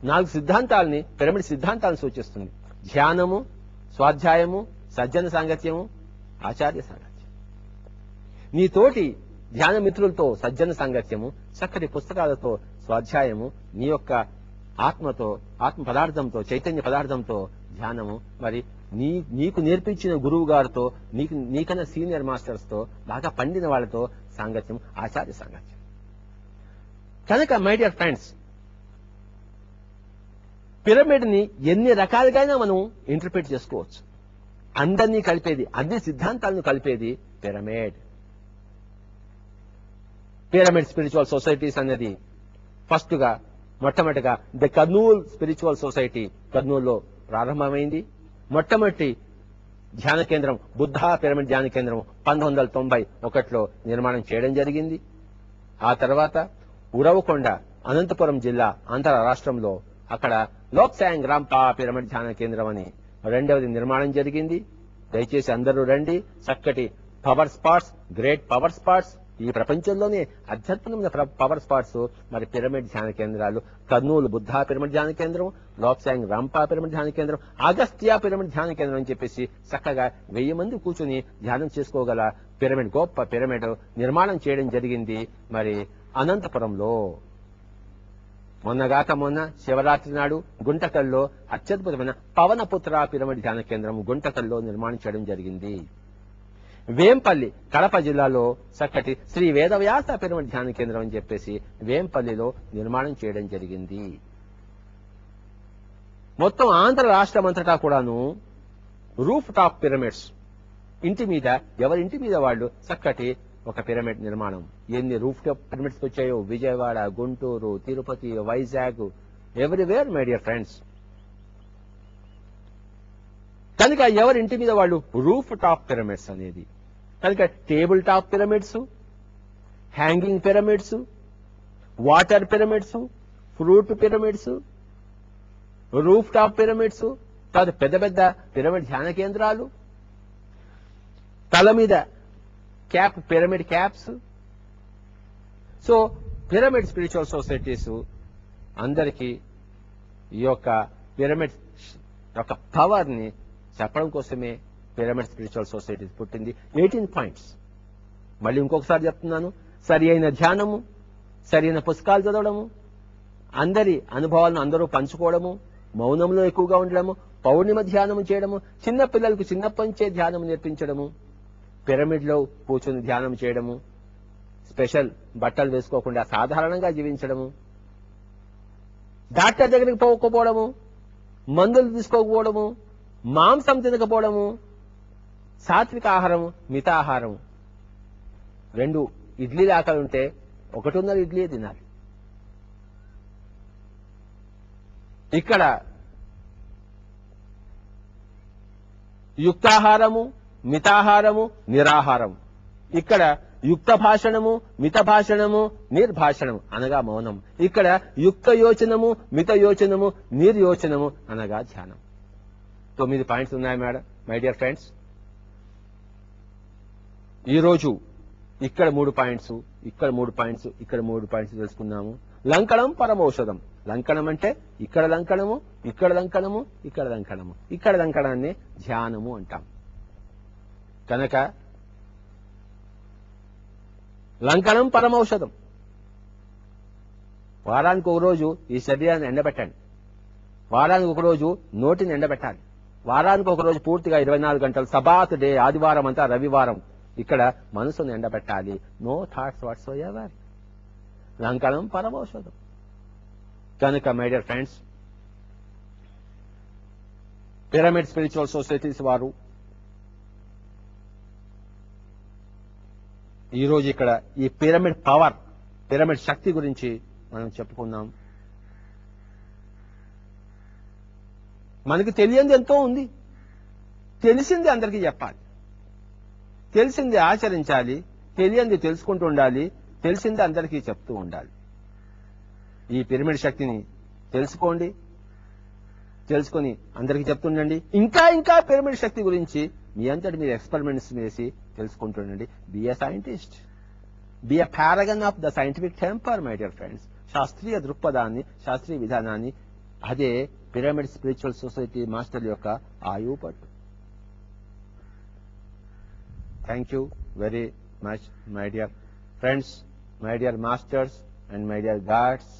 4 సిద్ధాంతాలని, pyramid సిద్ధాంతాలను సూచిస్తుంది. ధ్యానము, స్వాధ్యాయము, సజ్జన సాంగత్యము, ఆచార్య సాంగత్యం. నీ తోటి ధ్యాన మిత్రులతో సజ్జన సాంగత్యము, చక్కటి పుస్తకాలతో స్వాధ్యాయము, నీ యొక్క ఆత్మతో, ఆత్మ పదార్థంతో, చైతన్య పదార్థంతో ధ్యానము, మరి నీకు నేర్పించిన గురువు గారితో, నీకన్నా సీనియర్ మాస్టర్స్ తో, బాగా పండిన వాళ్ళతో సాంగత్యం, ఆచార్య సాంగత్యం. కనుక మై డియర్ ఫ్రెండ్స్, పిరమిడ్ ని ఎన్ని రకాలుగా మనం ఇంటర్ప్రిట్ చేసుకోవచ్చు. అందరినీ కలిపేది, అన్ని సిద్ధాంతాలను కలిపేది పిరమిడ్. పిరమిడ్ స్పిరిచువల్ సొసైటీస్ అనేది ఫస్ట్ గా మొట్టమొదటిగా ద కర్నూల్ స్పిరిచువల్ సొసైటీ కర్నూలులో ప్రారంభమైంది. మొట్టమొదటి ధ్యాన కేంద్రం బుద్ధా పిరమిడ్ ధ్యాన కేంద్రం 1991లో నిర్మాణం చేయడం జరిగింది. ఆ తర్వాత ఉరవకొండ, అనంతపురం జిల్లా, ఆంధ్ర రాష్ట్రంలో అక్కడ లోక్సాంగ్ రాంపా పిరమిడ్ ధ్యాన కేంద్రం అని రెండవది నిర్మాణం జరిగింది. దయచేసి అందరూ రండి. చక్కటి power spots, great power spots, ఈ ప్రపంచంలోనే అత్యద్భుతమైన పవర్ స్పాట్స్ మరి పిరమిడ్ ధ్యాన కేంద్రాలు. కర్నూలు బుద్ధా పిరమిడ్ ధ్యాన కేంద్రం, లోక్సాంగ్ రాంపా పిరమిడ్ ధ్యాన కేంద్రం, అగస్త్య పిరమిడ్ ధ్యాన కేంద్రం అని చెప్పేసి చక్కగా 1000 మంది కూర్చుని ధ్యానం చేసుకోగల పిరమిడ్, గొప్ప పిరమిడ్ నిర్మాణం చేయడం జరిగింది మరి అనంతపురంలో. మొన్న శివరాత్రి నాడు గుంటకల్లో అత్యద్భుతమైన పవనపుత్ర పిరమిడ్ ధ్యాన కేంద్రం గుంటకల్లో నిర్మాణం చేయడం జరిగింది. వేంపల్లి, కడప జిల్లాలో చక్కటి శ్రీ వేదవ్యాస పిరమిడ్ ధ్యాన కేంద్రం అని చెప్పేసి వేంపల్లిలో నిర్మాణం చేయడం జరిగింది. మొత్తం ఆంధ్ర రాష్ట్రం అంతటా కూడాను రూఫ్ టాప్ పిరమిడ్స్, ఇంటి మీద, ఎవరింటి మీద వాళ్ళు చక్కటి ఒక పిరమిడ్ నిర్మాణం. ఎన్ని రూఫ్ టాప్ పిరమిడ్స్ వచ్చాయో Vijayawada, Guntur, Tirupati, Vizag, everywhere my dear friends. కనుక ఎవరింటి మీద వాళ్ళు రూఫ్ టాప్ పిరమిడ్స్ అనేది. కనుక table top pyramids, hanging pyramids, water pyramids, fruit pyramids, roof top pyramids, తర్వాత పెద్ద పెద్ద పిరమిడ్ ధ్యాన కేంద్రాలు, తల మీద cap, pyramid caps. So pyramid Spiritual societies అందరికీ ఈ యొక్క పిరమిడ్ యొక్క పవర్ ని చెప్పడం కోసమే పిరమిడ్ స్పిరిచువల్ సొసైటీస్ పుట్టింది. 18 పాయింట్స్. మళ్ళీ ఇంకొకసారి చెప్తున్నాను, సరి అయిన ధ్యానము, సరైన పుస్తకాలు చదవడము, అందరి అనుభవాలను అందరూ పంచుకోవడము, మౌనంలో ఎక్కువగా ఉండడము, పౌర్ణిమ ధ్యానము చేయడము, చిన్న పిల్లలకు చిన్నప్పటి నుంచే ధ్యానం నేర్పించడము, పిరమిడ్ లో కూర్చొని ధ్యానం చేయడము, స్పెషల్ బట్టలు వేసుకోకుండా సాధారణంగా జీవించడము, డాక్టర్ దగ్గరికి పోకపోవడము, మందులు తీసుకోకపోవడము, మాంసం తినకపోవడము, సాత్విక ఆహారము, మితాహారము. 2 ఇడ్లీలు ఆకలి ఉంటే 1.5 ఇడ్లీ తినాలి. ఇక్కడ యుక్తాహారము, మితాహారము, నిరాహారము. ఇక్కడ యుక్త భాషణము, మిత భాషణము, నిర్భాషణము అనగా మౌనం. ఇక్కడ యుక్త యోచనము, మిత యోచనము, నిర్యోచనము అనగా ధ్యానం. 9 పాయింట్స్ ఉన్నాయి మేడం, మై డియర్ ఫ్రెండ్స్. ఈరోజు ఇక్కడ 3 పాయింట్స్, ఇక్కడ 3 పాయింట్స్, ఇక్కడ 3 పాయింట్స్ తెలుసుకున్నాము. లంకణం పరమౌషధం. లంకణం అంటే ఇక్కడ లంకణము, ఇక్కడ లంకణము, ఇక్కడ లంకణము. ఇక్కడ లంకణాన్ని ధ్యానము అంటాం. కనుక లంకణం పరమౌషధం. వారానికి ఒక రోజు ఈ శరీరాన్ని ఎండబెట్టండి. వారానికి ఒక రోజు నోటిని ఎండబెట్టాలి. వారానికి ఒక రోజు పూర్తిగా 24 గంటలు, సబాత్ డే, ఆదివారం అంతా, రవివారం ఇక్కడ మనసును ఎండబెట్టాలి. No thoughts whatsoever. లంకణం పరమౌషధం. కనుక my dear friends, Pyramid Spiritual Societies వారు ఈరోజు ఇక్కడ ఈ పిరమిడ్ పవర్, పిరమిడ్ శక్తి గురించి మనం చెప్పుకున్నాం. మనకి తెలియంది ఎంతో ఉంది, తెలిసింది అందరికీ చెప్పాలి, తెలిసింది ఆచరించాలి, తెలియంది తెలుసుకుంటూ ఉండాలి, తెలిసింది అందరికీ చెప్తూ ఉండాలి. ఈ పిరమిడ్ శక్తిని తెలుసుకోండి, తెలుసుకొని అందరికీ చెప్తుండండి. ఇంకా ఇంకా పిరమిడ్ శక్తి గురించి మీ అంతటి మీరు ఎక్స్పెరిమెంట్స్ చేసి తెలుసుకుంటుండండి. Be a scientist, be a paragon of the scientific temper my dear friends. శాస్త్రీయ దృక్పథాన్ని, శాస్త్రీయ విధానాన్ని అదే పిరమిడ్ స్పిరిచువల్ సొసైటీ మాస్టర్ల యొక్క ఆయువు పట్టు. Thank you very much my dear friends, my dear masters and my dear God's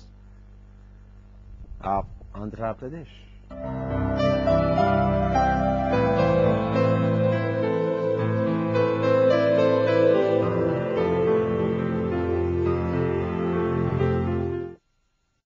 of Andhra Pradesh.